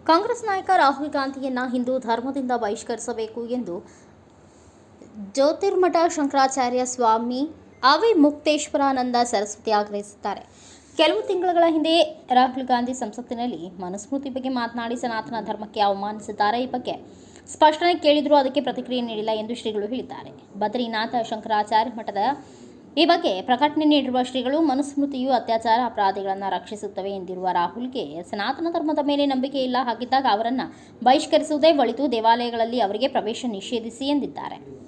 ಕಾಂಗ್ರೆಸ್ ನಾಯಕ ರಾಹುಲ್ ಗಾಂಧಿಯನ್ನ ಹಿಂದೂ ಧರ್ಮದಿಂದ ಬಹಿಷ್ಕರಿಸಬೇಕು ಎಂದು ಜ್ಯೋತಿರ್ಮಠ ಶಂಕರಾಚಾರ್ಯ ಸ್ವಾಮಿ ಅವಿಮುಕ್ತೇಶ್ವರಾನಂದ ಸರಸ್ವತಿ ಆಗ್ರಹಿಸಿದ್ದಾರೆ. ಕೆಲವು ತಿಂಗಳುಗಳ ಹಿಂದೆ ರಾಹುಲ್ ಗಾಂಧಿ ಸಂಸತ್ತಿನಲ್ಲಿ ಮನುಸ್ಮೃತಿ ಬಗ್ಗೆ ಮಾತನಾಡಿ ಸನಾತನ ಧರ್ಮಕ್ಕೆ ಅವಮಾನಿಸಿದ್ದಾರೆ. ಈ ಬಗ್ಗೆ ಸ್ಪಷ್ಟನೆ ಕೇಳಿದರೂ ಅದಕ್ಕೆ ಪ್ರತಿಕ್ರಿಯೆ ನೀಡಿಲ್ಲ ಎಂದು ಶ್ರೀಗಳು ಹೇಳಿದ್ದಾರೆ. ಬದ್ರಿನಾಥ ಶಂಕರಾಚಾರ್ಯ ಮಠದ ಈ ಬಗ್ಗೆ ಪ್ರಕಟಣೆ ನೀಡಿರುವ ಶ್ರೀಗಳು, ಮನುಸ್ಮೃತಿಯು ಅತ್ಯಾಚಾರ ಅಪರಾಧಿಗಳನ್ನು ರಕ್ಷಿಸುತ್ತವೆ ಎಂದಿರುವ ರಾಹುಲ್ಗೆ ಸನಾತನ ಧರ್ಮದ ಮೇಲೆ ನಂಬಿಕೆ ಇಲ್ಲ. ಹಾಗಿದ್ದಾಗ ಅವರನ್ನು ಬಹಿಷ್ಕರಿಸುವುದೇ ಒಳಿತು. ದೇವಾಲಯಗಳಲ್ಲಿ ಅವರಿಗೆ ಪ್ರವೇಶ ನಿಷೇಧಿಸಿ ಎಂದಿದ್ದಾರೆ.